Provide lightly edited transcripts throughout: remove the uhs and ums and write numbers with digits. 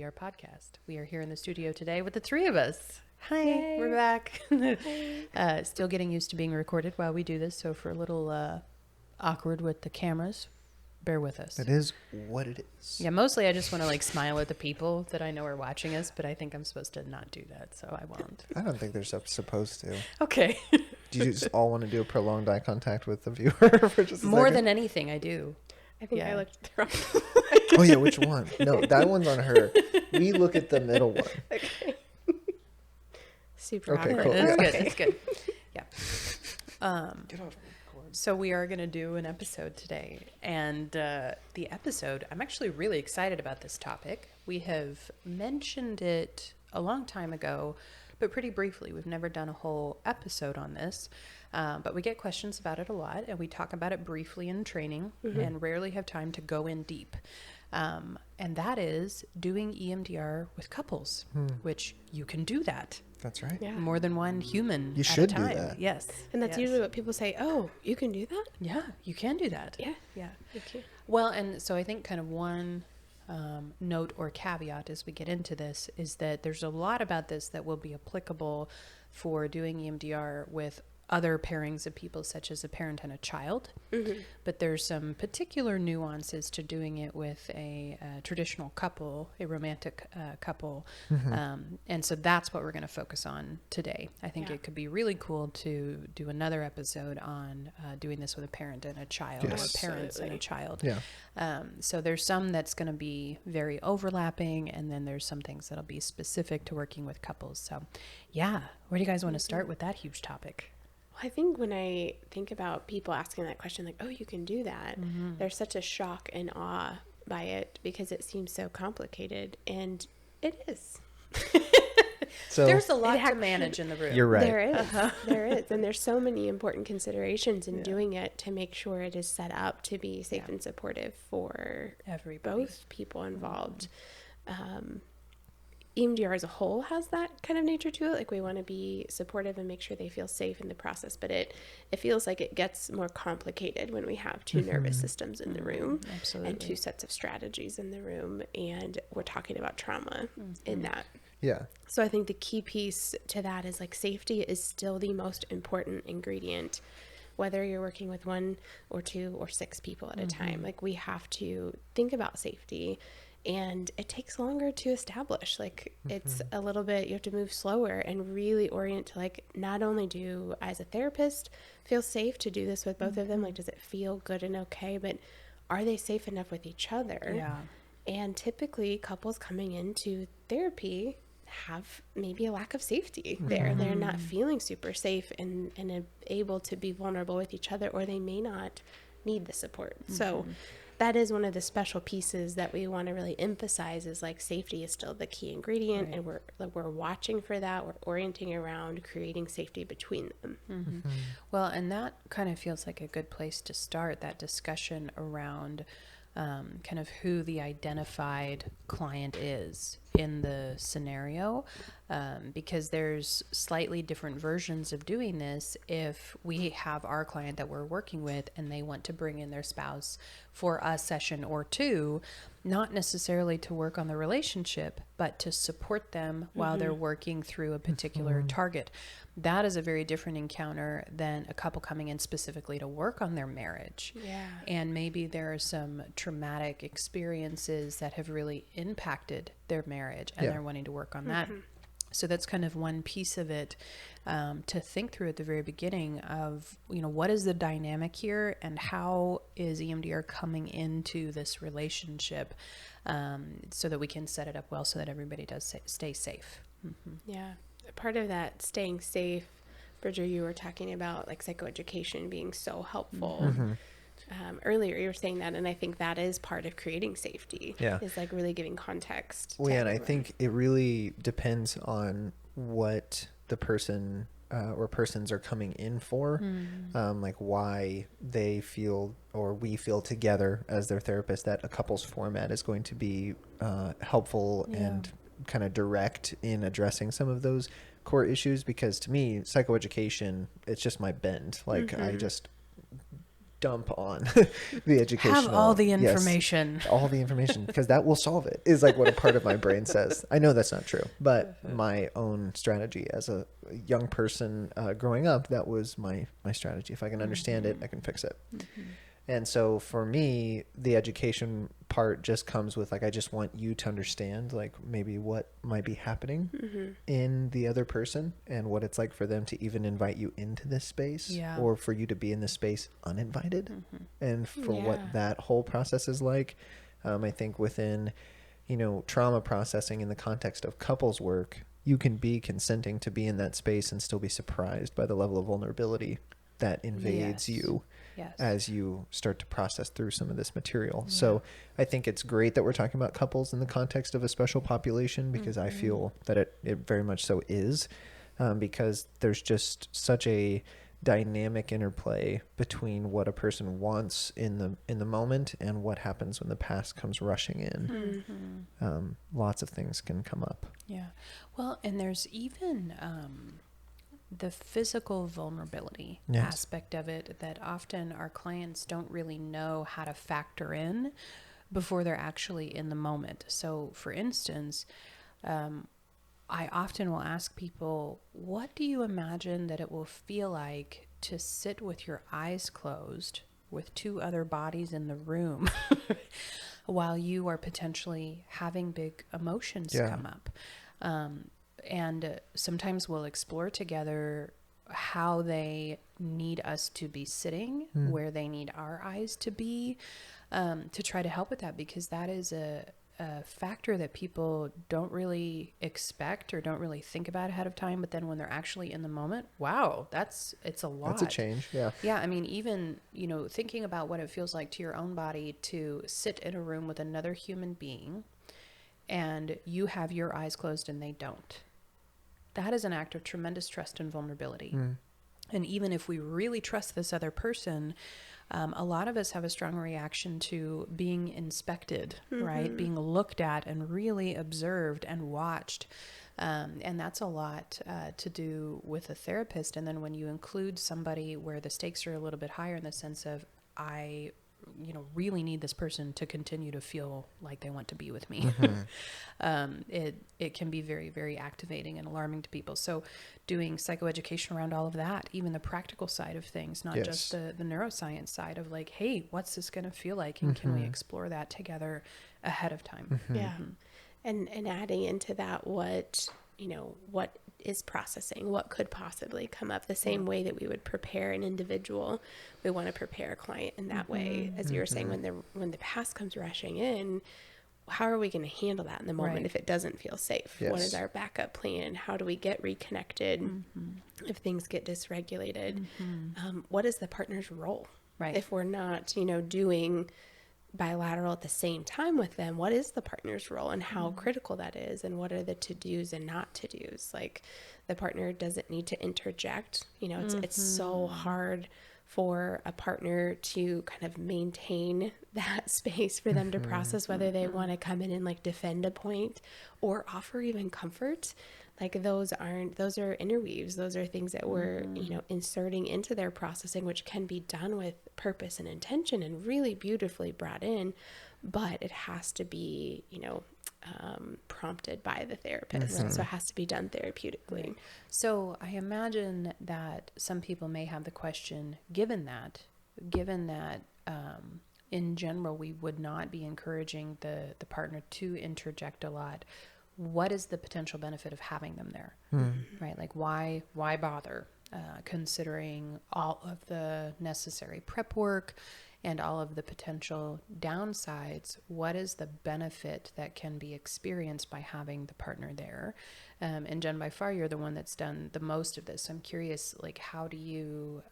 EMDR podcast. We are here in the studio today with the three of us. Hi, Yay. we're back. Still getting used to being recorded while we do this, so if we're a little awkward with the cameras, bear with us. It is what it is. Yeah, mostly I just want to like smile at the people that I know are watching us, but I think I'm supposed to not do that, so I won't. I don't think they're supposed to. Okay. Do you just all want to do a prolonged eye contact with the viewer for just a More second? than anything, I do. I think Yeah. I looked at the wrong. Oh yeah, which one? No, that one's on her. We look at the middle one. Okay. Super Okay, awkward. cool. That's Yeah. good. That's good. Yeah. Get off. So we are going to do an episode today, and the episode, I'm actually really excited about this topic. We have mentioned it a long time ago, but pretty briefly. We've never done a whole episode on this, but we get questions about it a lot, and we talk about it briefly in training and rarely have time to go in deep. And that is doing EMDR with couples, which you can do that. That's right. Yeah. More than one human You at should a do time. that. Yes. And that's yes. usually what people say, oh, you can do that? Yeah, you can do that. Yeah. Yeah. Okay. Well, and so I think kind of one note or caveat as we get into this is that there's a lot about this that will be applicable for doing EMDR with other pairings of people, such as a parent and a child. Mm-hmm. But there's some particular nuances to doing it with a traditional couple, a romantic couple. And so that's what we're going to focus on today. I think Yeah. it could be really cool to do another episode on doing this with a parent and a child, Yes. or parents and a Absolutely. child. Yeah. So there's some that's going to be very overlapping, and then there's some things that'll be specific to working with couples. So yeah, where do you guys want to start with that huge topic? Well, I think when I think about people asking that question, like, oh, you can do that, there's such a shock and awe by it because it seems so complicated, and it is. So There's a lot to actually- manage in the room. you're right. There is. There is. And there's so many important considerations in doing it to make sure it is set up to be safe and supportive for Everybody. both people involved. EMDR as a whole has that kind of nature to it. Like, we want to be supportive and make sure they feel safe in the process, but it feels like it gets more complicated when we have two nervous systems in the room Absolutely. and two sets of strategies in the room, and we're talking about trauma in that. Yeah. So I think the key piece to that is, like, safety is still the most important ingredient, whether you're working with one or two or six people at a time. Like, we have to think about safety, and it takes longer to establish. Like, it's a little bit, you have to move slower and really orient to, like, not only do I as a therapist feel safe to do this with both of them, like, does it feel good and okay, but are they safe enough with each other? Yeah. And typically couples coming into therapy have maybe a lack of safety there. They're not feeling super safe and able to be vulnerable with each other, or they may not need the support. So that is one of the special pieces that we want to really emphasize, is, like, safety is still the key ingredient, and we're watching for that. We're orienting around creating safety between them. Well, and that kind of feels like a good place to start that discussion around kind of who the identified client is in the scenario, because there's slightly different versions of doing this. If we have our client that we're working with and they want to bring in their spouse for a session or two, not necessarily to work on the relationship, but to support them while they're working through a particular target. That is a very different encounter than a couple coming in specifically to work on their marriage. Yeah. And maybe there are some traumatic experiences that have really impacted their marriage, and Yeah. they're wanting to work on that. So that's kind of one piece of it to think through at the very beginning of, you know, what is the dynamic here and how is EMDR coming into this relationship, so that we can set it up well so that everybody does stay safe. Yeah. Part of that staying safe, Bridger, you were talking about, like, psychoeducation being so helpful. Earlier you were saying that, and I think that is part of creating safety. Yeah. Is, like, really giving context. Well, to yeah, and I everyone. think it really depends on what the person or persons are coming in for, like why they feel or we feel together as their therapist that a couples format is going to be helpful and kind of direct in addressing some of those core issues. Because to me, psychoeducation, it's just my bend. Like I just dump on the educational. Have all the Yes, information. all the information, because that will solve it, is like what a part of my brain says. I know that's not true, but my own strategy as a young person growing up, that was my strategy. If I can understand it, I can fix it. And so for me, the education part just comes with like, I just want you to understand like maybe what might be happening in the other person and what it's like for them to even invite you into this space, or for you to be in this space uninvited, and for what that whole process is like. I think within, trauma processing in the context of couples work, you can be consenting to be in that space and still be surprised by the level of vulnerability that invades you as you start to process through some of this material. So I think it's great that we're talking about couples in the context of a special population, because I feel that it very much so is, because there's just such a dynamic interplay between what a person wants in the moment and what happens when the past comes rushing in. Lots of things can come up. Yeah. Well, and there's even the physical vulnerability aspect of it that often our clients don't really know how to factor in before they're actually in the moment. So, for instance, I often will ask people, what do you imagine that it will feel like to sit with your eyes closed with two other bodies in the room while you are potentially having big emotions come up? And sometimes we'll explore together how they need us to be sitting, where they need our eyes to be, to try to help with that, because that is a factor that people don't really expect or don't really think about ahead of time. But then when they're actually in the moment, wow, it's a lot. That's a change. Yeah. Yeah. I mean, even, thinking about what it feels like to your own body to sit in a room with another human being and you have your eyes closed and they don't. That is an act of tremendous trust and vulnerability. And even if we really trust this other person, a lot of us have a strong reaction to being inspected, right? Being looked at and really observed and watched. And that's a lot to do with a therapist. And then when you include somebody where the stakes are a little bit higher in the sense of, I really need this person to continue to feel like they want to be with me. It can be very, very activating and alarming to people. So doing psychoeducation around all of that, even the practical side of things, not just the neuroscience side of like, hey, what's this going to feel like? And can we explore that together ahead of time? Yeah. And adding into that, what is processing, what could possibly come up, the same way that we would prepare an individual, we want to prepare a client in that way. As you were saying, when the past comes rushing in, how are we going to handle that in the moment if it doesn't feel safe? What is our backup plan? How do we get reconnected if things get dysregulated? What is the partner's role? If we're not doing bilateral at the same time with them, what is the partner's role and how critical that is, and what are the to-dos and not to-dos? Like, the partner doesn't need to interject. It's so hard for a partner to kind of maintain that space for them to process whether they want to come in and like defend a point or offer even comfort. Like, those are interweaves. Those are things that we're, inserting into their processing, which can be done with purpose and intention and really beautifully brought in, but it has to be, prompted by the therapist. So it has to be done therapeutically. So I imagine that some people may have the question, given that in general, we would not be encouraging the partner to interject a lot, what is the potential benefit of having them there? Right? Like, why bother considering all of the necessary prep work and all of the potential downsides? What is the benefit that can be experienced by having the partner there? And Jen, by far, you're the one that's done the most of this. I'm curious, like, how do you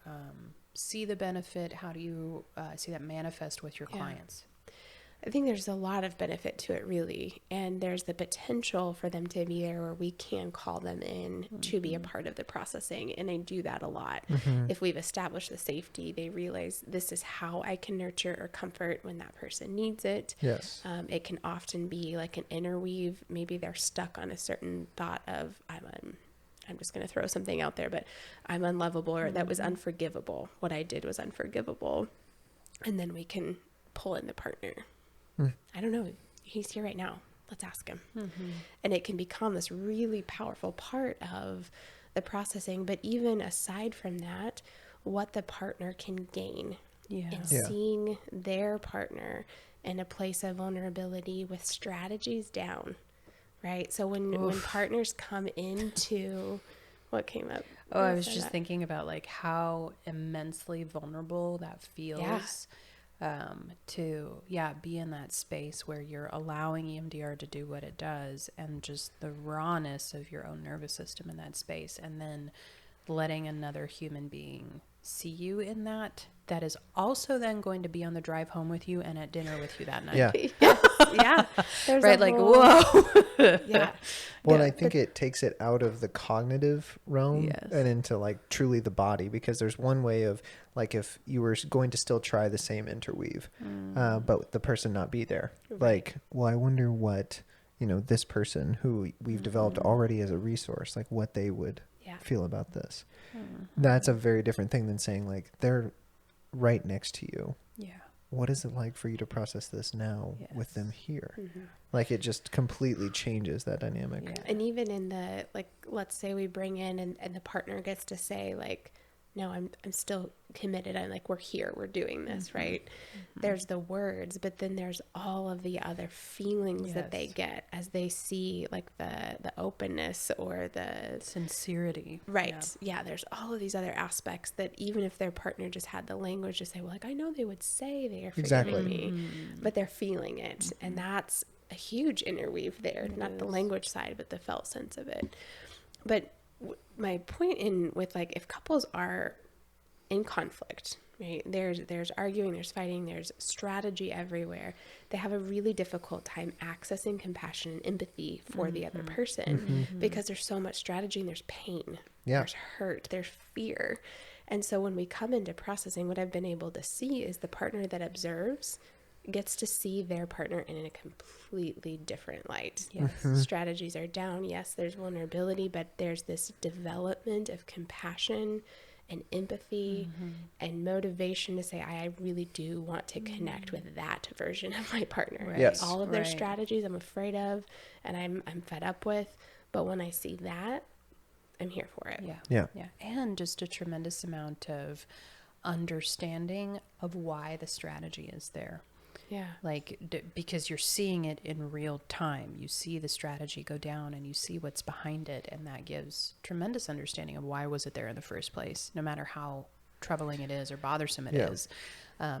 see the benefit? How do you see that manifest with your clients? I think there's a lot of benefit to it, really. And there's the potential for them to be there where we can call them in to be a part of the processing. And I do that a lot. If we've established the safety, they realize this is how I can nurture or comfort when that person needs it. Yes. It can often be like an interweave. Maybe they're stuck on a certain thought of, I'm just going to throw something out there, but I'm unlovable, or that was unforgivable. What I did was unforgivable. And then we can pull in the partner. I don't know. He's here right now. Let's ask him. And it can become this really powerful part of the processing. But even aside from that, what the partner can gain in Yeah. seeing their partner in a place of vulnerability with strategies down, right? So when partners come into what came up. Oh, I when was said just that. thinking about like how immensely vulnerable that feels. To be in that space where you're allowing EMDR to do what it does, and just the rawness of your own nervous system in that space, and then letting another human being see you in that is also then going to be on the drive home with you and at dinner with you that night. Yeah. Yes, yeah. There's Right, a like, whole- whoa. Yeah. Well, and I think it takes it out of the cognitive realm Yes. and into like truly the body, because there's one way of like if you were going to still try the same interweave, but the person not be there. Right. Like, well, I wonder what, this person who we've developed already as a resource, like what they would Yeah. feel about this. That's a very different thing than saying like they're right next to you. Yeah. What is it like for you to process this now with them here? Mm-hmm. Like it just completely changes that dynamic. Yeah. And even in the, like, let's say we bring in and the partner gets to say like, no, I'm still committed. I'm like, we're here, we're doing this, right? There's the words, but then there's all of the other feelings that they Yes. get as they see like the openness or the Sincerity. right. Yeah. There's all of these other aspects that even if their partner just had the language to say, well, like, I know they would say they are forgiving Exactly. me, but they're feeling it. And that's a huge interweave there, not the language side, but the felt sense of it. But my point in with like, if couples are in conflict, right? There's arguing, there's fighting, there's strategy everywhere. They have a really difficult time accessing compassion and empathy for the other person because there's so much strategy and there's pain, Yeah. there's hurt, there's fear. And so when we come into processing, what I've been able to see is the partner that observes gets to see their partner in a completely different light. Yes. Strategies are down. Yes, there's vulnerability, but there's this development of compassion and empathy and motivation to say, I really do want to connect with that version of my partner. Right. Yes. All of their Right. strategies I'm afraid of and I'm fed up with. But when I see that, I'm here for it. Yeah. Yeah. And just a tremendous amount of understanding of why the strategy is there. Yeah. Like, because you're seeing it in real time. You see the strategy go down and you see what's behind it. And that gives tremendous understanding of why was it there in the first place, no matter how troubling it is or bothersome it Yeah. is.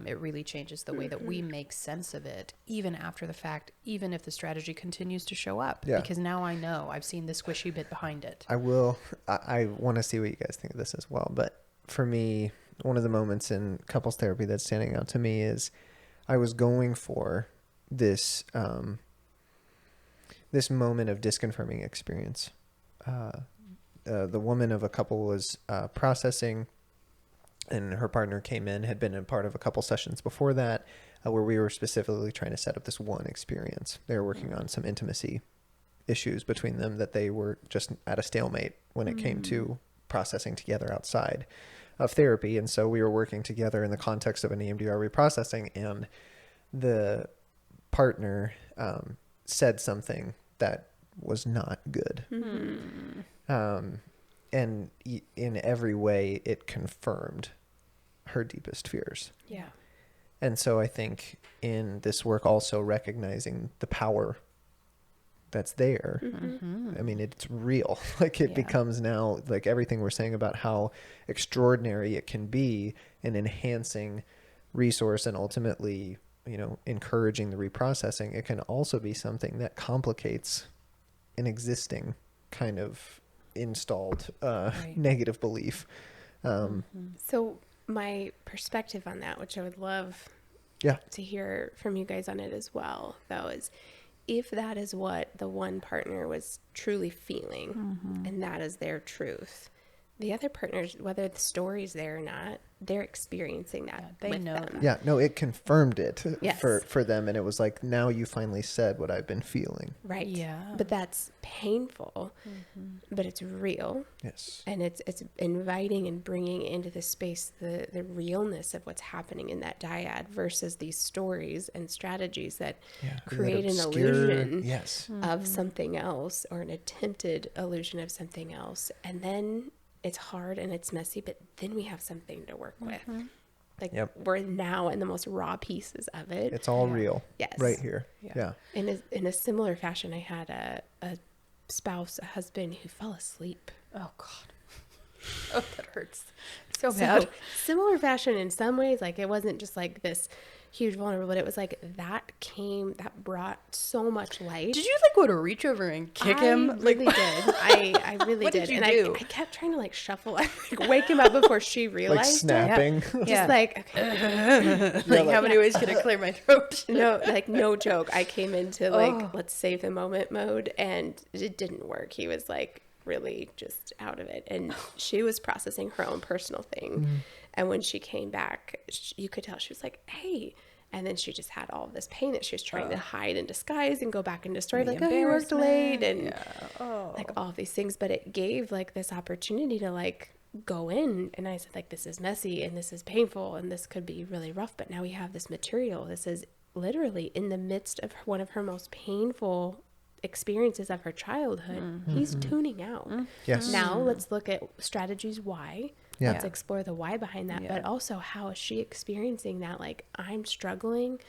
It really changes the way that we make sense of it, even after the fact, even if the strategy continues to show up. Yeah. Because now I know I've seen the squishy bit behind it. I want to see what you guys think of this as well. But for me, one of the moments in couples therapy that's standing out to me is I was going for this, this moment of disconfirming experience. The woman of a couple was processing, and her partner came in, had been a part of a couple sessions before that, where we were specifically trying to set up this one experience. They were working on some intimacy issues between them that they were just at a stalemate when it came to processing together outside of therapy. And so we were working together in the context of an EMDR reprocessing, and the partner said something that was not good. And in every way, it confirmed her deepest fears. Yeah. And so I think in this work, also recognizing the power that's there. I mean, it's real. Like it Yeah. becomes now like everything we're saying about how extraordinary it can be in enhancing resource and ultimately, encouraging the reprocessing. It can also be something that complicates an existing kind of installed Right. negative belief. So my perspective on that, which I would love Yeah. to hear from you guys on it as well, though, is if that is what the one partner was truly feeling and that is their truth, the other partners, whether the story's there or not, they're experiencing that they with know them. that. Yeah, no, it confirmed it Yes. for them, and it was like, now you finally said what I've been feeling. Right. Yeah. But that's painful, but it's real. Yes. And it's inviting and bringing into the space the realness of what's happening in that dyad versus these stories and strategies that Yeah. create That an obscure- illusion Yes. of something else, or an attempted illusion of something else. And then it's hard and it's messy, but then we have something to work with. Like Yep. we're now in the most raw pieces of it. It's all Yeah. real. Yes. Right here. Yeah. Yeah. In a similar fashion, I had a spouse, a husband who fell asleep. Oh God. Oh, that hurts so bad. So similar fashion in some ways, like it wasn't just like this huge vulnerable, but it was like that brought so much light. Did you like want to reach over and kick him? I really did. I really What did. did you And do? I kept trying to like shuffle, like wake him up before she Like realized it. snapping. Just like, okay. Like, how many ways can I clear my throat? No, like no joke. I came into like, Oh. let's save the moment mode, and it didn't work. He was like really just out of it. And she was processing her own personal thing. And when she came back, you could tell she was like, hey. And then she just had all of this pain that she was trying to hide and disguise and go back into story, The like, oh, you worked late, embarrassment. and like all of these things. But it gave like this opportunity to like go in. And I said, like, this is messy and this is painful and this could be really rough. But now we have this material. This is literally in the midst of one of her most painful experiences of her childhood. He's tuning out. Yes. Now let's look at strategies why. Yeah. Let's explore the why behind that, but also how is she experiencing that? Like, I'm struggling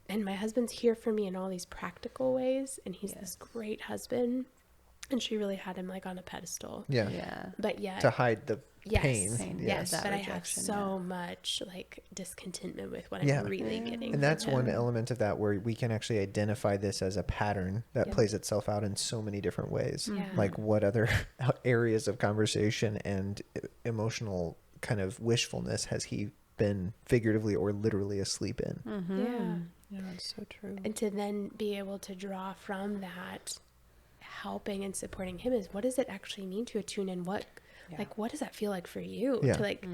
and my husband's here for me in all these practical ways, and he's this great husband, and she really had him like on a pedestal. Yeah. Yeah. But yet To hide the yes, pain. yes, that but I have rejection, so much like discontentment with what Yeah. I'm really getting. And that's from one him. element of that where we can actually identify this as a pattern that plays itself out in so many different ways. Yeah. Like what other areas of conversation and emotional kind of wishfulness has he been figuratively or literally asleep in? Yeah. Yeah, that's so true. And to then be able to draw from that, helping and supporting him, is what does it actually mean to attune, and what like what does that feel like for you Yeah. to like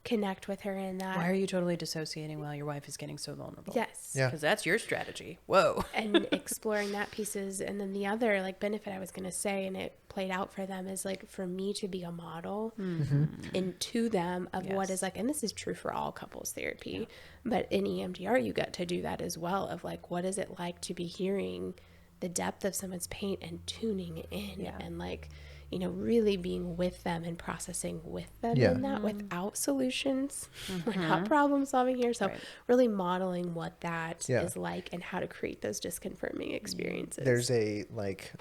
connect with her in that? Why are you totally dissociating while your wife is getting so vulnerable? Yes. Yeah. Because that's your strategy. Whoa. And exploring that pieces. And then the other like benefit I was going to say, and it played out for them, is like for me to be a model and to them of what is like, and this is true for all couples therapy, but in EMDR you got to do that as well, of like, what is it like to be hearing the depth of someone's pain and tuning in and like, you know, really being with them and processing with them in that without solutions. We're not problem solving here. So really modeling what that is like and how to create those disconfirming experiences. There's a like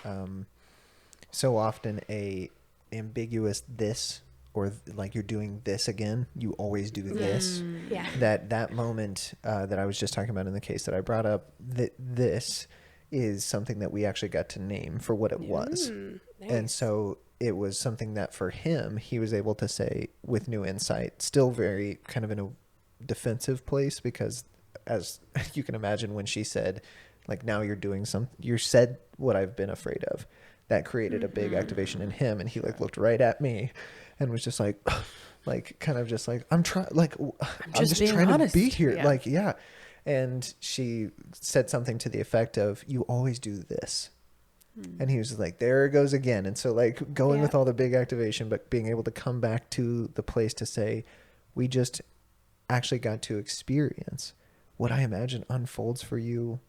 so often a ambiguous this, or like you're doing this again, you always do this. Yeah. That moment that I was just talking about in the case that I brought up, that this is something that we actually got to name for what it was. Nice. And so it was something that for him, he was able to say with new insight, still very kind of in a defensive place, because as you can imagine, when she said, like, now you're doing you said what I've been afraid of, that created a big activation in him. And he like looked right at me and was just like kind of just like, I'm trying, like, I'm just being trying honest. to be here. Yeah. Like, yeah. And she said something to the effect of, you always do this. And he was like, there it goes again. And so like going with all the big activation, but being able to come back to the place to say, we just actually got to experience what I imagine unfolds for you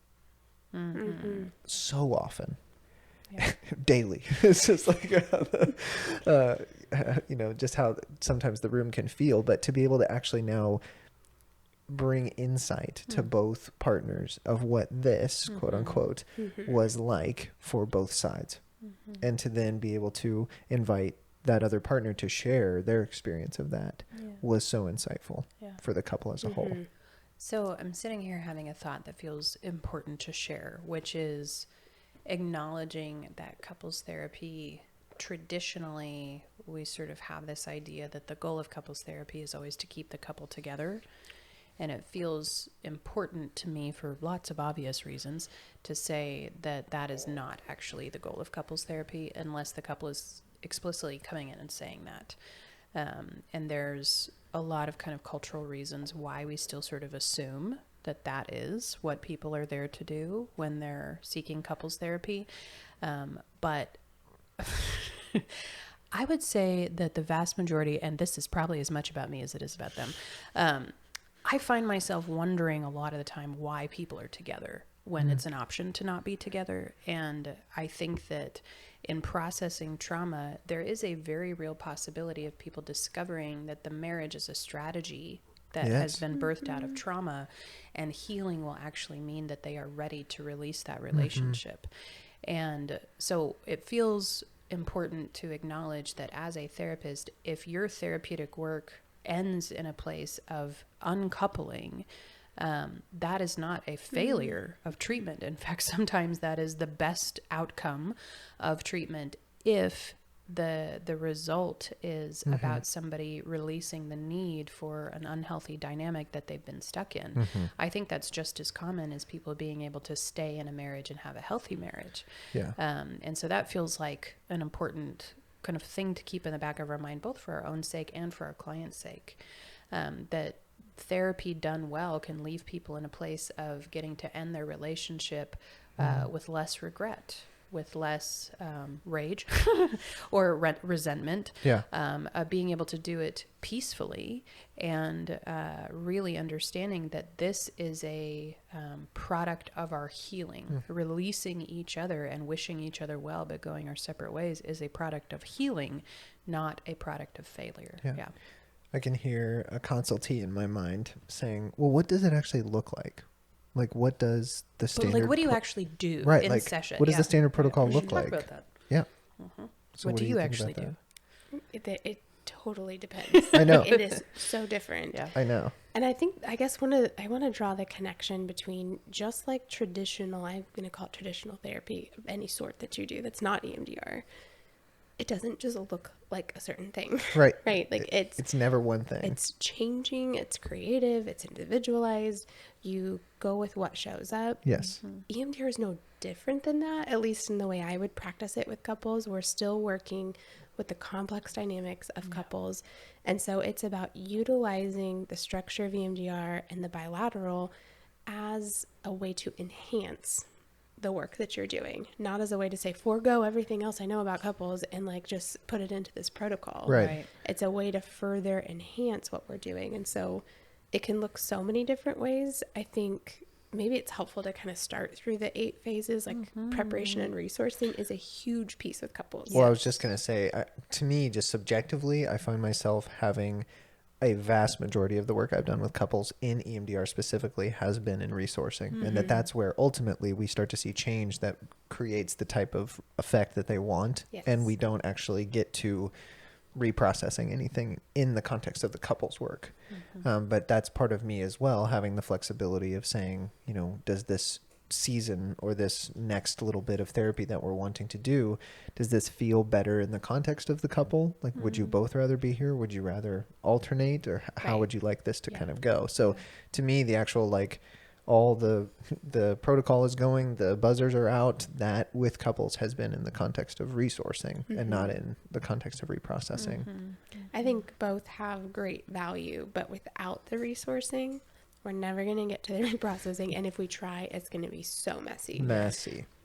so often. Daily. It's just like, you know, just how sometimes the room can feel, but to be able to actually now bring insight to both partners of what this quote unquote was like for both sides, and to then be able to invite that other partner to share their experience of that was so insightful for the couple as a whole. So I'm sitting here having a thought that feels important to share, which is acknowledging that couples therapy, traditionally, we sort of have this idea that the goal of couples therapy is always to keep the couple together. And it feels important to me, for lots of obvious reasons, to say that that is not actually the goal of couples therapy, unless the couple is explicitly coming in and saying that. And there's a lot of kind of cultural reasons why we still sort of assume that that is what people are there to do when they're seeking couples therapy. But I would say that the vast majority, and this is probably as much about me as it is about them, I find myself wondering a lot of the time why people are together when it's an option to not be together. And I think that in processing trauma, there is a very real possibility of people discovering that the marriage is a strategy that has been birthed out of trauma, and healing will actually mean that they are ready to release that relationship. And so it feels important to acknowledge that as a therapist, if your therapeutic work ends in a place of uncoupling, that is not a failure of treatment. In fact, sometimes that is the best outcome of treatment if the result is about somebody releasing the need for an unhealthy dynamic that they've been stuck in. I think that's just as common as people being able to stay in a marriage and have a healthy marriage. Yeah. And so that feels like an important kind of thing to keep in the back of our mind, both for our own sake and for our client's sake, that therapy done well can leave people in a place of getting to end their relationship with less regret, with less rage or resentment, being able to do it peacefully, and really understanding that this is a product of our healing. Releasing each other and wishing each other well but going our separate ways is a product of healing, not a product of failure. Yeah. I can hear a consultee in my mind saying, well, what does it actually look like? Like, what does the standard... But like, what do you actually do right, in like, session? what does the standard protocol We look should like? talk about that. Yeah. So what do you think actually about do? that? It totally depends. I know. It is so different. Yeah. I know. And I guess I want to draw the connection between just like traditional, I'm going to call it traditional therapy of any sort that you do that's not EMDR. It doesn't just look like a certain thing. Right. Right. Like it's never one thing. It's changing, it's creative, it's individualized. You go with what shows up. Yes. EMDR is no different than that, at least in the way I would practice it with couples. We're still working with the complex dynamics of couples. And so it's about utilizing the structure of EMDR and the bilateral as a way to enhance the work that you're doing, not as a way to say forego everything else I know about couples and like just put it into this protocol. Right. It's a way to further enhance what we're doing. And so it can look so many different ways. I think maybe it's helpful to kind of start through the 8 phases, like preparation and resourcing is a huge piece with couples. Well, I was just going to say, to me, just subjectively, I find myself having a vast majority of the work I've done with couples in EMDR specifically has been in resourcing, and that's where ultimately we start to see change that creates the type of effect that they want. Yes. And we don't actually get to reprocessing anything in the context of the couple's work. But that's part of me as well, having the flexibility of saying, you know, does this season or this next little bit of therapy that we're wanting to do, does this feel better in the context of the couple? Like, would you both rather be here? Would you rather alternate, or how would you like this to kind of go? So to me, the actual, like, all the protocol is going, the buzzers are out, that with couples has been in the context of resourcing and not in the context of reprocessing. I think both have great value, but without the resourcing, we're never going to get to the reprocessing. And if we try, it's going to be so messy.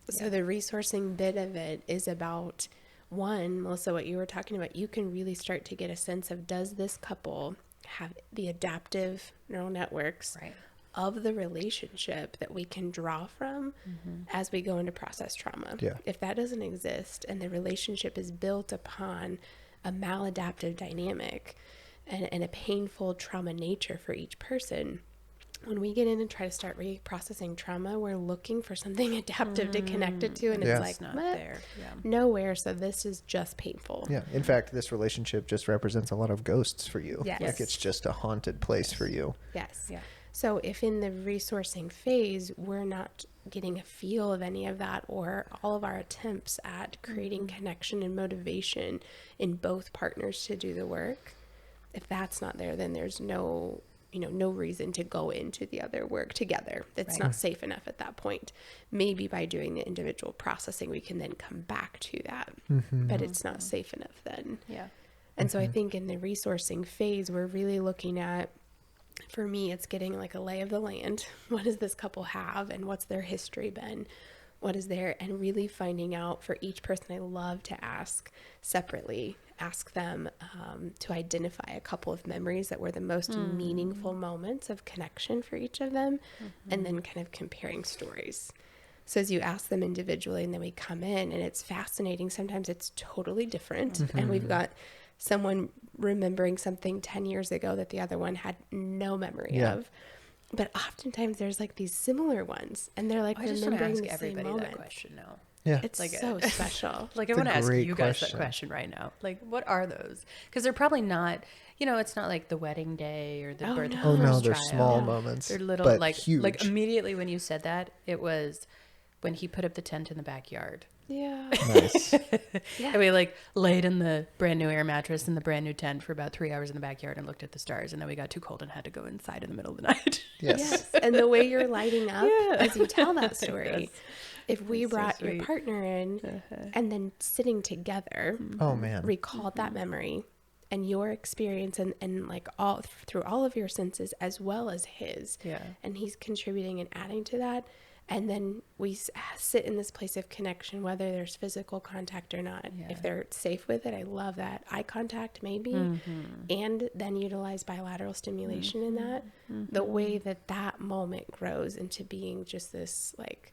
So the resourcing bit of it is about, one, Melissa, what you were talking about, you can really start to get a sense of, does this couple have the adaptive neural networks of the relationship that we can draw from as we go into process trauma? If that doesn't exist and the relationship is built upon a maladaptive dynamic and a painful trauma nature for each person, when we get in and try to start reprocessing trauma, we're looking for something adaptive to connect it to, and it's like, not there. Nowhere. So this is just painful. In fact, this relationship just represents a lot of ghosts for you. Yes. Like, it's just a haunted place for you. Yes. So if in the resourcing phase, we're not getting a feel of any of that, or all of our attempts at creating connection and motivation in both partners to do the work, if that's not there, then there's no reason to go into the other work together. It's not safe enough at that point. Maybe by doing the individual processing, we can then come back to that, but it's not safe enough then. And so I think in the resourcing phase, we're really looking at, for me, it's getting like a lay of the land. What does this couple have, and what's their history been? What is there? And really finding out for each person. I love to ask separately, ask them to identify a couple of memories that were the most meaningful moments of connection for each of them, and then kind of comparing stories. So as you ask them individually, and then we come in, and it's fascinating. Sometimes it's totally different, and we've got someone remembering something 10 years ago that the other one had no memory of. But oftentimes there's like these similar ones, and they're like I just want to remembering ask the same everybody moment. that question now. Yeah. It's Like so special. Like I It's a want to ask great you guys that question. question right now. Like, what are those? Because they're probably not. It's not like the wedding day or the birth of the Oh no, first they're child. small moments. They're little, but like huge. Like immediately when you said that, it was when he put up the tent in the backyard. Yeah. Nice. And we like laid in the brand new air mattress in the brand new tent for about 3 hours in the backyard and looked at the stars. And then we got too cold and had to go inside in the middle of the night. Yes. And the way you're lighting up as you tell that story. Yes. If we That's so brought your sweet. partner in and then sitting together, Oh man. recalled that memory and your experience and like all through all of your senses as well as his. Yeah. And he's contributing and adding to that. And then we sit in this place of connection, whether there's physical contact or not. Yeah. If they're safe with it, I love that. Eye contact, maybe. And then utilize bilateral stimulation in that. The way that that moment grows into being just this like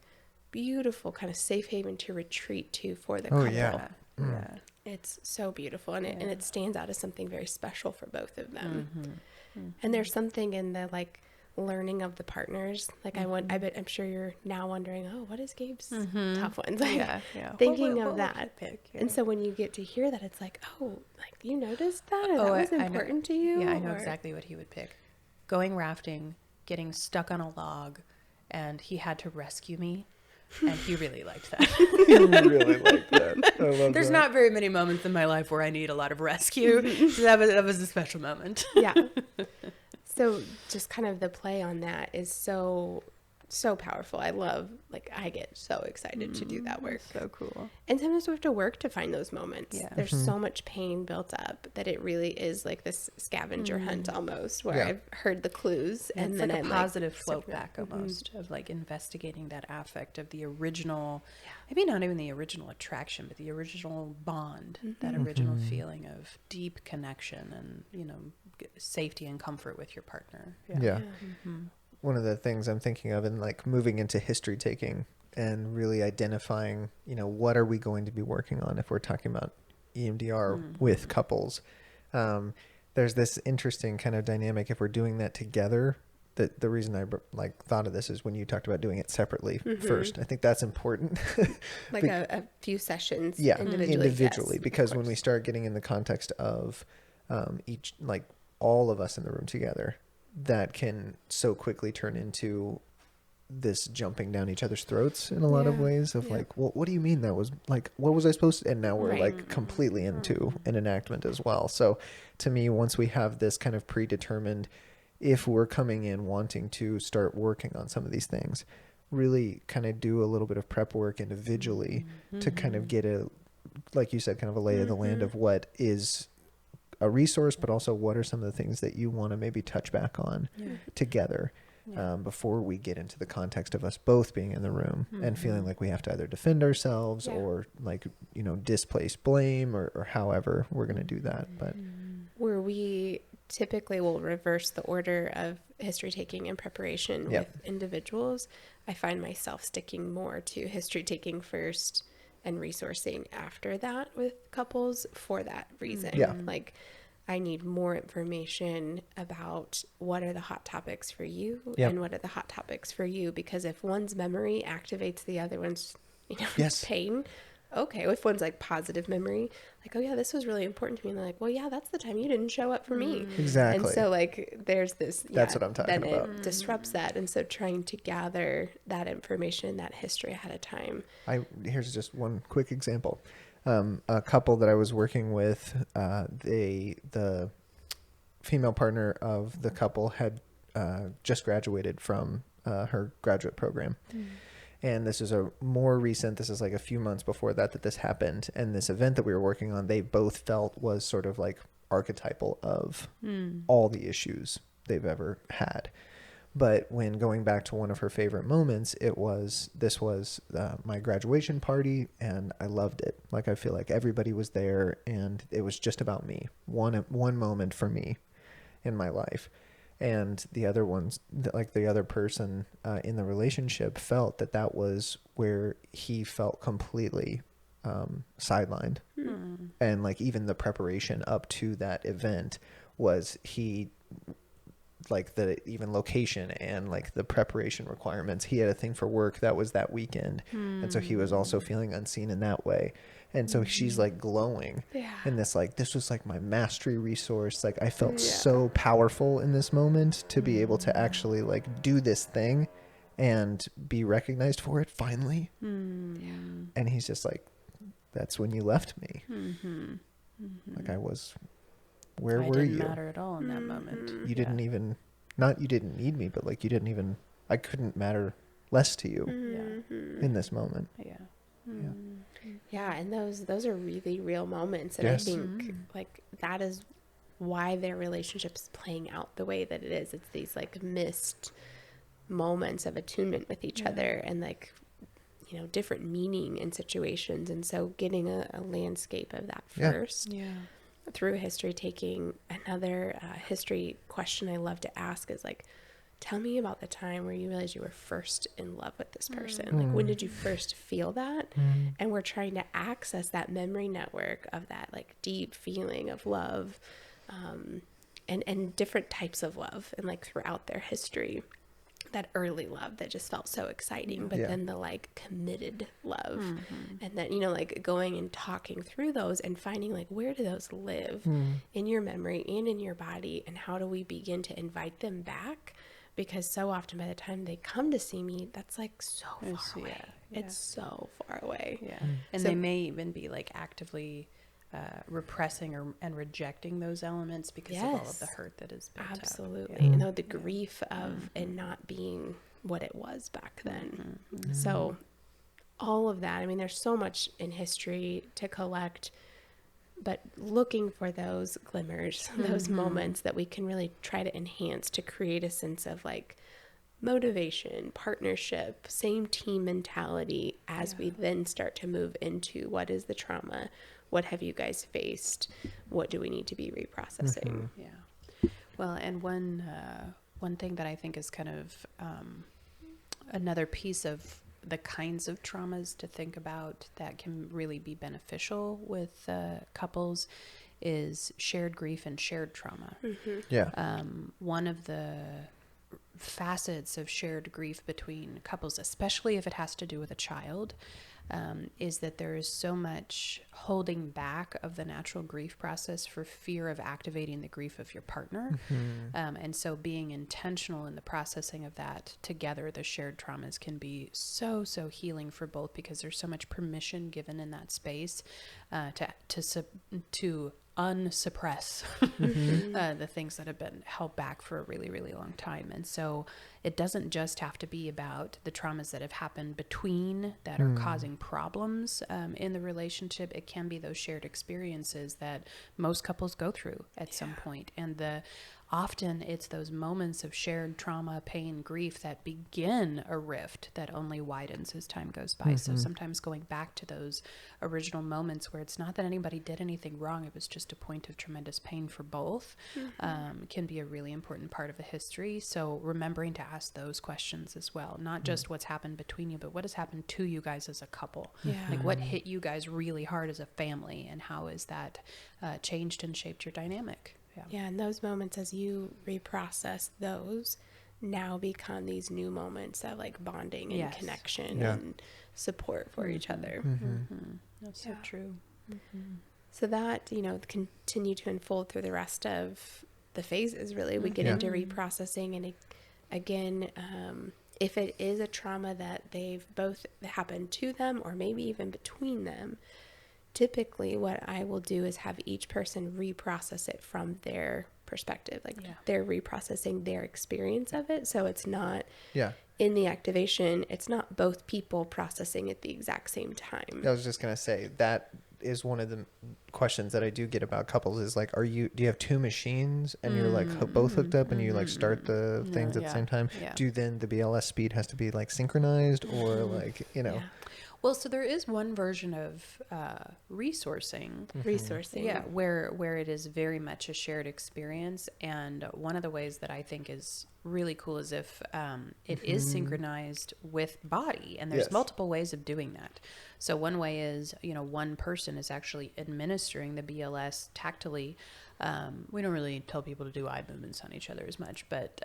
beautiful kind of safe haven to retreat to for the couple. yeah. Yeah. It's so beautiful. And it stands out as something very special for both of them. And there's something in the like learning of the partners. Like I'm sure you're now wondering, oh, what is Gabe's top ones? Like, Yeah. thinking What of would that. you pick? Yeah. And so when you get to hear that, it's like, oh, like you noticed that? Or Oh, that was I know. important to you? Yeah, I know Or- exactly what he would pick. Going rafting, getting stuck on a log, and he had to rescue me. And he really liked that. I really like that. I love There's that. not very many moments in my life where I need a lot of rescue. So that was a special moment. Yeah. So just kind of the play on that is so powerful. I love, like, I get so excited to do that work. So cool. And sometimes we have to work to find those moments. Yeah. There's so much pain built up that it really is like this scavenger hunt almost, where Yeah. I've heard the clues And and it's then like a I'm positive like, float back almost of like investigating that affect of the original, maybe not even the original attraction, but the original bond, that original feeling of deep connection and, safety and comfort with your partner. Yeah. One of the things I'm thinking of in like moving into history taking and really identifying, what are we going to be working on if we're talking about EMDR with couples. There's this interesting kind of dynamic if we're doing that together. That the reason I thought of this is when you talked about doing it separately first. I think that's important. like a few sessions Yeah, individually. Yes, because of when we course. start getting in the context of each, like all of us in the room together, that can so quickly turn into this jumping down each other's throats in a lot of ways of like, well, what do you mean that was like, what was I supposed to, and now we're Right. like completely into an enactment as well. So to me, once we have this kind of predetermined, if we're coming in wanting to start working on some of these things, really kind of do a little bit of prep work individually to kind of get a, like you said, kind of a lay of the land of what is a resource, but also what are some of the things that you want to maybe touch back on together before we get into the context of us both being in the room and feeling like we have to either defend ourselves or like, displace blame or however we're going to do that. But Where we typically will reverse the order of history taking and preparation Yep. with individuals, I find myself sticking more to history taking first and resourcing after that with couples for that reason. Yeah. Like, I need more information about what are the hot topics for you Yep. and what are the hot topics for you, because if one's memory activates the other one's Yes. pain, okay. If one's like positive memory, like, oh yeah, this was really important to me, and they're like, well, yeah, that's the time you didn't show up for me. exactly. And so like there's this, That's what I'm talking then about. it disrupts that. And so trying to gather that information, that history ahead of time. Here's just one quick example. A couple that I was working with, the female partner of the couple had just graduated from her graduate program. And this is this is like a few months before that this happened. And this event that we were working on, they both felt was sort of like archetypal of all the issues they've ever had. But when going back to one of her favorite moments, this was my graduation party, and I loved it. Like, I feel like everybody was there, and it was just about me. One moment for me in my life. And the other ones, like the other person in the relationship, felt that was where he felt completely sidelined. And like even the preparation up to that event was like the even location and like the preparation requirements. He had a thing for work that was that weekend. And so he was also feeling unseen in that way. And so she's like glowing in this, like, this was like my mastery resource. Like, I felt so powerful in this moment to be able to actually like do this thing and be recognized for it finally. And he's just like, that's when you left me. Like, I was, where I were didn't you? matter at all in that moment. You didn't even, not you didn't need me, but like you didn't even, I couldn't matter less to you in this moment. Yeah, and those are really real moments, and Yes. I think like that is why their relationship's playing out the way that it is. It's these like missed moments of attunement with each other, and like, you know, different meaning in situations. And so getting a landscape of that first through history taking. Another history question I love to ask is like, tell me about the time where you realized you were first in love with this person. Like, when did you first feel that? And we're trying to access that memory network of that like deep feeling of love, and different types of love, and like throughout their history, that early love that just felt so exciting, but then the like committed love, and then, you know, like going and talking through those and finding like, where do those live in your memory and in your body, and how do we begin to invite them back? Because so often by the time they come to see me, that's like so far away. It's so far away. And So- they may even be like actively repressing and rejecting those elements because of all of the hurt that is built Absolutely. up. You know, the grief of it not being what it was back then. So all of that, I mean, there's so much in history to collect, but looking for those glimmers, those moments that we can really try to enhance to create a sense of like motivation, partnership, same team mentality as we then start to move into what is the trauma, what have you guys faced, what do we need to be reprocessing. Well, and one thing that I think is kind of another piece of the kinds of traumas to think about that can really be beneficial with couples is shared grief and shared trauma. One of the facets of shared grief between couples, especially if it has to do with a child, is that there is so much holding back of the natural grief process for fear of activating the grief of your partner. And so being intentional in the processing of that together, the shared traumas can be so healing for both, because there's so much permission given in that space to unsuppress the things that have been held back for a really, really long time. And so it doesn't just have to be about the traumas that have happened between that are causing problems in the relationship. It can be those shared experiences that most couples go through at some point. And often it's those moments of shared trauma, pain, grief that begin a rift that only widens as time goes by. So sometimes going back to those original moments where it's not that anybody did anything wrong, it was just a point of tremendous pain for both, can be a really important part of the history. So remembering to ask those questions as well, not just what's happened between you, but what has happened to you guys as a couple. Like, what hit you guys really hard as a family, and how has that changed and shaped your dynamic? And those moments, as you reprocess those, now become these new moments of like bonding and connection and support for each other. That's so true. So that, you know, continue to unfold through the rest of the phases, really. We get into reprocessing, and again, if it is a trauma that they've both happened to them or maybe even between them, typically what I will do is have each person reprocess it from their perspective. Like they're reprocessing their experience of it. So it's not in the activation, it's not both people processing at the exact same time. I was just going to say that is one of the questions that I do get about couples is like, do you have two machines and you're like both hooked up and you like start the things at the same time? Yeah. Do then the BLS speed has to be like synchronized or like, Yeah. Well, so there is one version of resourcing. Resourcing. Yeah, where it is very much a shared experience. And one of the ways that I think is really cool is if it is synchronized with body. And there's Yes. multiple ways of doing that. So one way is, one person is actually administering the BLS tactily. We don't really tell people to do eye movements on each other as much, but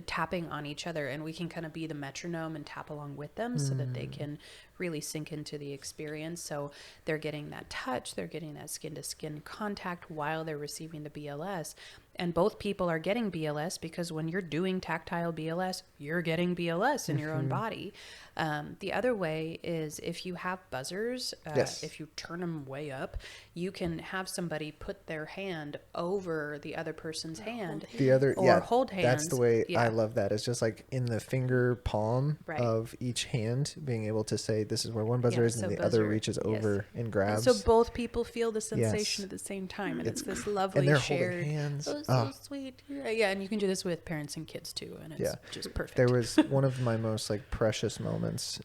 tapping on each other, and we can kind of be the metronome and tap along with them so that they can really sink into the experience. So they're getting that touch, they're getting that skin to skin contact while they're receiving the BLS. And both people are getting BLS because when you're doing tactile BLS, you're getting BLS in your own body. The other way is if you have buzzers, Yes. if you turn them way up, you can have somebody put their hand over the other person's hand. the other, Or hold That's the hands. way Yeah. I love that. It's just like in the finger palm Right. of each hand, being able to say, this is where one buzzer Yeah, is and so the buzzer, other reaches yes. over and And grabs. so both people feel the sensation Yes. at the same time, and It's it's this cr- lovely and they're shared. holding hands. Oh, so sweet. Yeah, and you can do this with parents and kids too, and it's Yeah. just perfect. There was one of my most like precious moments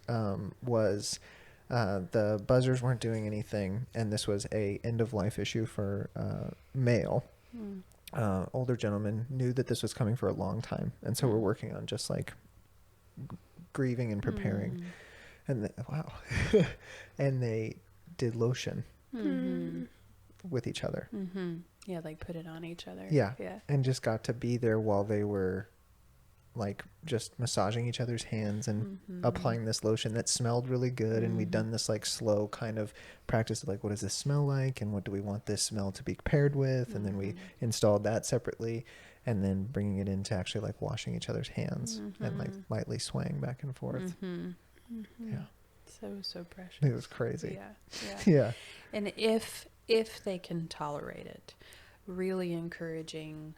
was the buzzers weren't doing anything, and this was a end of life issue for male. Older gentleman knew that this was coming for a long time, and so we're working on just like grieving and preparing. And wow, and they did lotion with each other. Yeah, like put it on each other. Yeah. Yeah. And just got to be there while they were like just massaging each other's hands and applying this lotion that smelled really good. And we'd done this like slow kind of practice of like, what does this smell like? And what do we want this smell to be paired with? And then we installed that separately, and then bringing it into actually like washing each other's hands and like lightly swaying back and forth. Yeah. So precious. It was crazy. Yeah. Yeah. And if they can tolerate it, really encouraging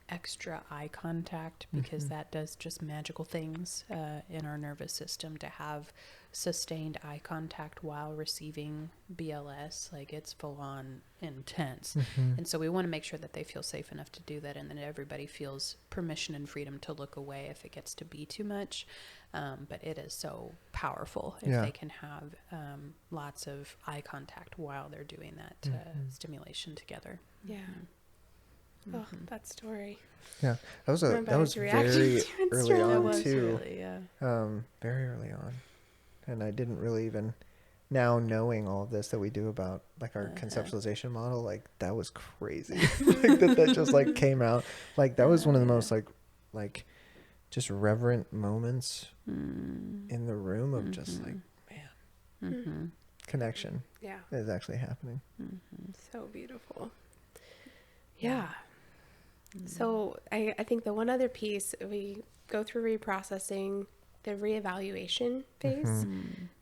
extra eye contact, because that does just magical things in our nervous system, to have sustained eye contact while receiving BLS. Like, it's full on intense. And so we want to make sure that they feel safe enough to do that, and then everybody feels permission and freedom to look away if it gets to be too much. But it is so powerful if they can have lots of eye contact while they're doing that stimulation together. Yeah. Oh, that story. Yeah. That was Remember his very reaction to early instrument? on That was too. really, yeah. Very early on. And I didn't really even, now knowing all of this that we do about like our conceptualization model, like that was crazy. Like that just like came out. Like that was one of the most like just reverent moments in the room of just like, man, connection Yeah. is actually happening. So beautiful. Yeah. So I think the one other piece, we go through reprocessing, the reevaluation phase,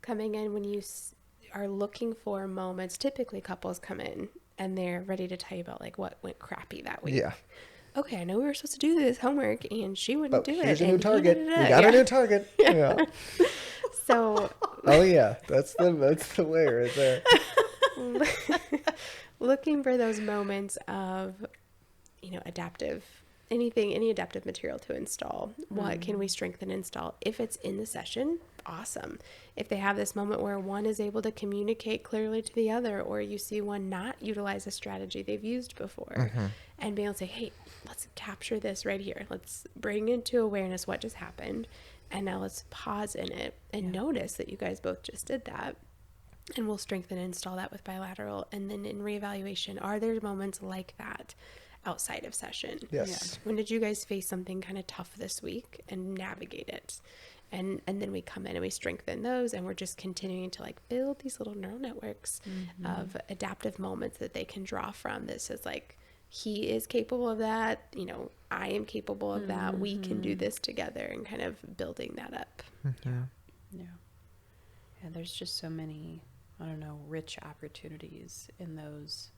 coming in when you are looking for moments. Typically couples come in and they're ready to tell you about like what went crappy that week. Yeah. Okay, I know we were supposed to do this homework and she wouldn't But do here's it. a new and he target. did We it. got our new target. Yeah. So Oh yeah. That's the way right there. looking for those moments of, any adaptive material to install. What can we strengthen and install? If it's in the session, awesome. If they have this moment where one is able to communicate clearly to the other, or you see one not utilize a strategy they've used before, and be able to say, hey, let's capture this right here. Let's bring into awareness what just happened. And now let's pause in it and notice that you guys both just did that. And we'll strengthen and install that with bilateral. And then in reevaluation, are there moments like that outside of session? Yes. When did you guys face something kind of tough this week and navigate it? And then we come in and we strengthen those, and we're just continuing to like build these little neural networks of adaptive moments that they can draw from. This is like, he is capable of that. I am capable of that. We can do this together, and kind of building that up. Yeah, there's just so many, rich opportunities in those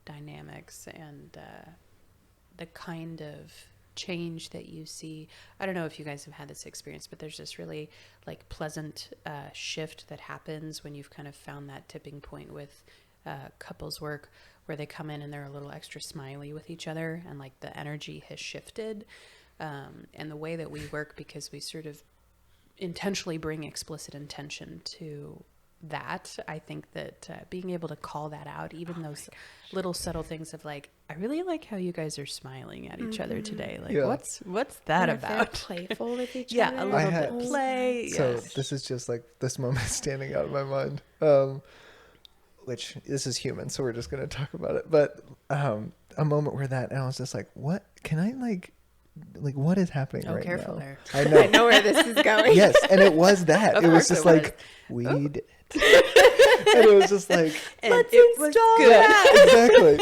dynamics, and the kind of change that you see? I don't know if you guys have had this experience, but there's this really like pleasant shift that happens when you've kind of found that tipping point with couples work, where they come in and they're a little extra smiley with each other, and like the energy has shifted. And the way that we work, because we sort of intentionally bring explicit intention to that, I think that being able to call that out, even those little subtle things of like, I really like how you guys are smiling at each other today. Like, Yeah. what's that Or if they're about? playful with each Yeah, other. a little had- bit play. So Yes. this is just like this moment standing out of my mind, which this is human, so we're just going to talk about it. But a moment where that, and I was just like, what can I like what is happening Oh, right careful now? there. I know. I know where this is going. Yes, and it was that. Of It was course just it like we did it. And it was just like, And Let's it was install good. that.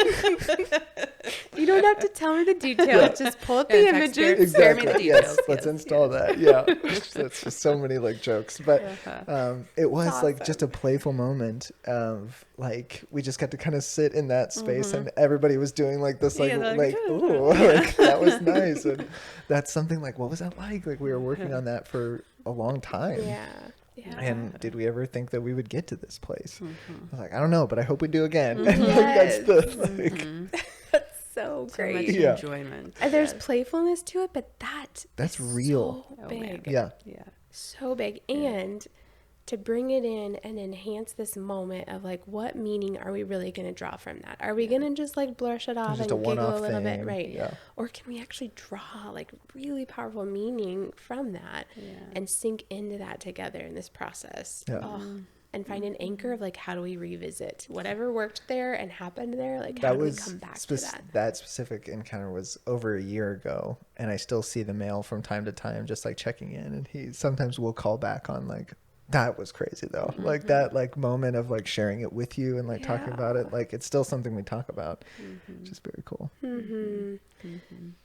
exactly. You don't have to tell me the details. Just pull up the In fact, images. spare me the Exactly. details. Yes, let's install that. Yeah. That's just so many like jokes. But it was like just a playful moment of like we just got to kind of sit in that space and everybody was doing like this like Yeah, they're like like, ooh, like that was nice. And that's something like, what was that like? Like we were working on that for a long time. Yeah. Yeah. And did we ever think that we would get to this place? I was like, I don't know, but I hope we do again. And like, that's the like, That's so So much great. Yeah. enjoyment. And there's Yes. playfulness to it, but that's is real. So Oh, big. man. Yeah. Yeah. So big. And to bring it in and enhance this moment of like, what meaning are we really going to draw from that? Are we going to just like brush it off Just and a giggle one-off a little thing. bit? Right. Yeah. Or can we actually draw like really powerful meaning from that Yeah. and sink into that together in this process? Yeah. Oh, and find an anchor of like, how do we revisit whatever worked there and happened there? Like, how That do we was come back to that? that specific encounter was over a year ago, and I still see the mail from time to time, just like checking in. And he sometimes will call back on like, that was crazy though, like that like moment of like sharing it with you and like talking about it. Like it's still something we talk about, which is very cool.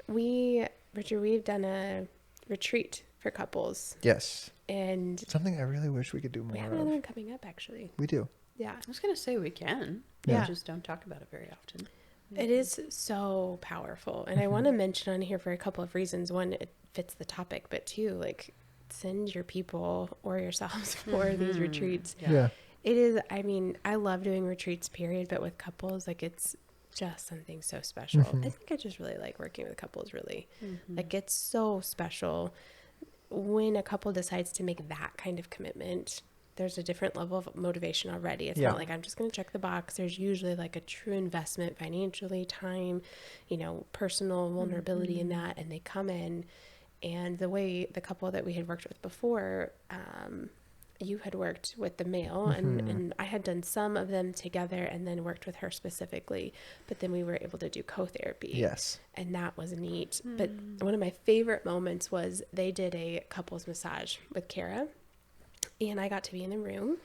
Richard, we've done a retreat for couples, Yes, and something I really wish we could do we more have another of. one coming up actually. We do. Yeah. I was gonna say we can. Yeah. We just don't talk about it very often. It is so powerful. And I want to mention on here for a couple of reasons. One, it fits the topic, but two, like send your people or yourselves for these retreats. Yeah. It is, I mean, I love doing retreats, period, but with couples, like it's just something so special. I think I just really like working with couples, really. Like it's so special when a couple decides to make that kind of commitment. There's a different level of motivation already. It's Yeah. not like I'm just going to check the box. There's usually like a true investment financially, time, you know, personal vulnerability in that. And they come in, and the way the couple that we had worked with before, you had worked with the male and I had done some of them together and then worked with her specifically, but then we were able to do co-therapy. Yes. And that was neat. But one of my favorite moments was they did a couples massage with Kara, and I got to be in the room,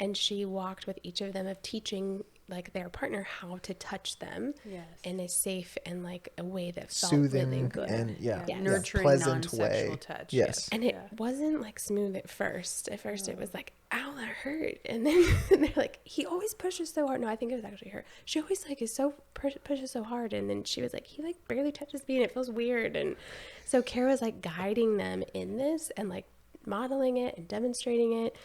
and she walked with each of them of teaching like their partner how to touch them Yes. in a safe and like a way that felt Soothing really good. and Yes. Nurturing, pleasant non-sexual way. touch. Yes. And it wasn't like smooth at first. At first it was like, ow, that hurt. And then they're like, he always pushes so hard. No, I think it was actually her. She always like is so pushes so hard. And then she was like, he like barely touches me and it feels weird. And so Kara was like guiding them in this and like modeling it and demonstrating it.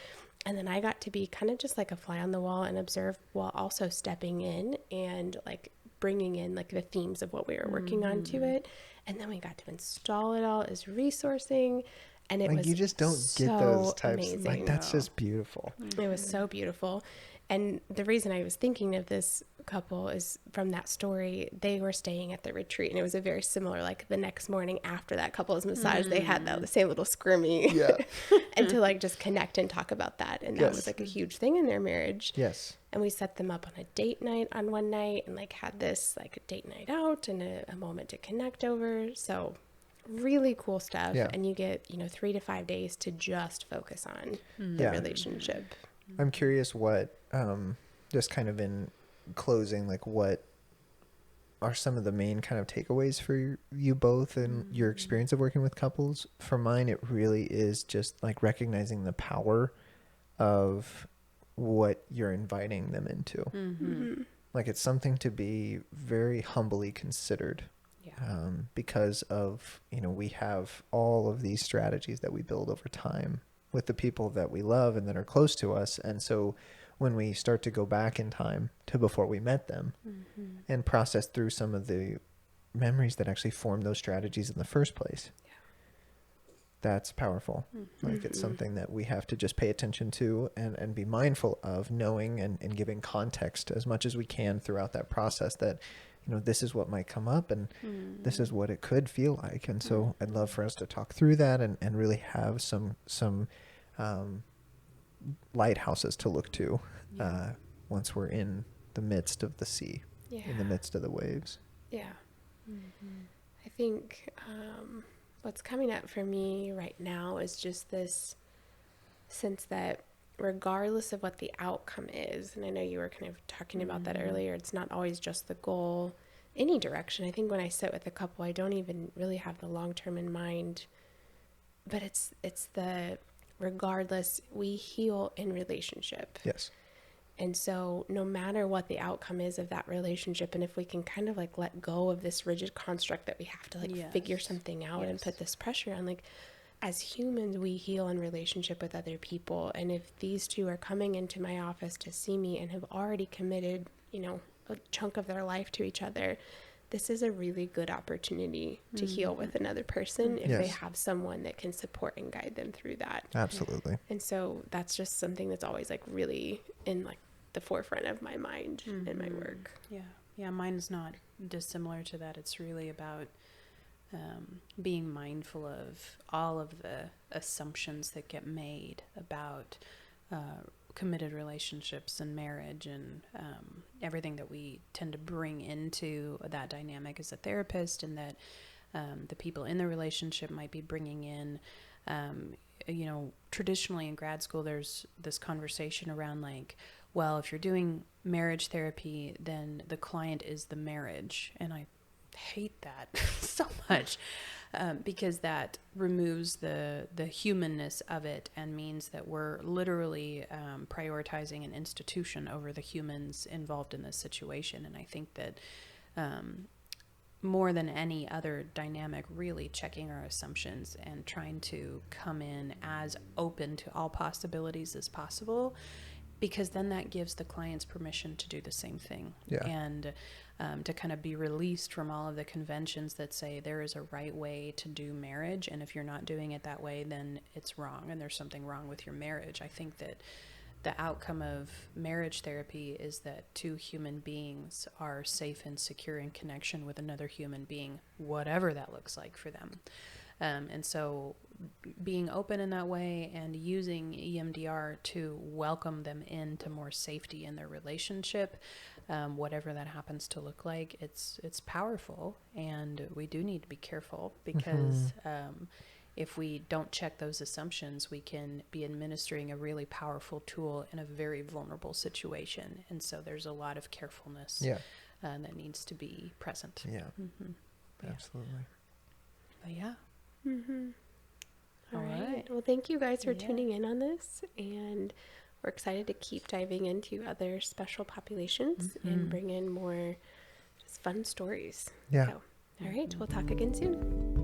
And then I got to be kind of just like a fly on the wall and observe while also stepping in and like bringing in like the themes of what we were working on to it. And then we got to install it all as resourcing. And it Like was you just don't get so those types. amazing. Like that's just beautiful. It was so beautiful. And the reason I was thinking of this couple is from that story. They were staying at the retreat, and it was a very similar, like the next morning after that couple's massage, they had that the same little scrimmy. Yeah. And to like just connect and talk about that. And that Yes. was like a huge thing in their marriage. Yes. And we set them up on a date night on one night and like had this like a date night out and a moment to connect over. So really cool stuff. Yeah. And you get, 3 to 5 days to just focus on the Yeah. relationship. I'm curious what, just kind of in closing, like what are some of the main kind of takeaways for you both and your experience of working with couples? For mine, it really is just like recognizing the power of what you're inviting them into. Like it's something to be very humbly considered. Yeah. because of, we have all of these strategies that we build over time with the people that we love and that are close to us. And so when we start to go back in time to before we met them and process through some of the memories that actually formed those strategies in the first place, that's powerful. Like, it's something that we have to just pay attention to and be mindful of, knowing and giving context as much as we can throughout that process, that, this is what might come up and this is what it could feel like. And so I'd love for us to talk through that and really have some lighthouses to look to once we're in the midst of the sea, in the midst of the waves. Yeah. I think what's coming up for me right now is just this sense that regardless of what the outcome is, and I know you were kind of talking about that earlier, it's not always just the goal, any direction. I think when I sit with a couple, I don't even really have the long term in mind, but it's the regardless, we heal in relationship. Yes. And so no matter what the outcome is of that relationship, and if we can kind of like let go of this rigid construct that we have to like figure something out and put this pressure on, like, as humans, we heal in relationship with other people. And if these two are coming into my office to see me and have already committed, a chunk of their life to each other, this is a really good opportunity to heal with another person if they have someone that can support and guide them through that. Absolutely. And so that's just something that's always like really in like the forefront of my mind in my work. Yeah, mine is not dissimilar to that. It's really about being mindful of all of the assumptions that get made about committed relationships and marriage and everything that we tend to bring into that dynamic as a therapist, and that the people in the relationship might be bringing in. Traditionally in grad school, there's this conversation around like, well, if you're doing marriage therapy, then the client is the marriage. And I hate that so much because that removes the humanness of it and means that we're literally prioritizing an institution over the humans involved in this situation. And I think that more than any other dynamic, really checking our assumptions and trying to come in as open to all possibilities as possible, because then that gives the clients permission to do the same thing. And to kind of be released from all of the conventions that say there is a right way to do marriage, and if you're not doing it that way, then it's wrong and there's something wrong with your marriage. I think that the outcome of marriage therapy is that two human beings are safe and secure in connection with another human being, whatever that looks like for them. And so being open in that way and using EMDR to welcome them into more safety in their relationship, whatever that happens to look like, it's powerful. And we do need to be careful because if we don't check those assumptions, we can be administering a really powerful tool in a very vulnerable situation. And so there's a lot of carefulness that needs to be present. Absolutely. But yeah. All right. Well, thank you guys for tuning in on this, and we're excited to keep diving into other special populations and bring in more just fun stories. So, all right. We'll talk again soon.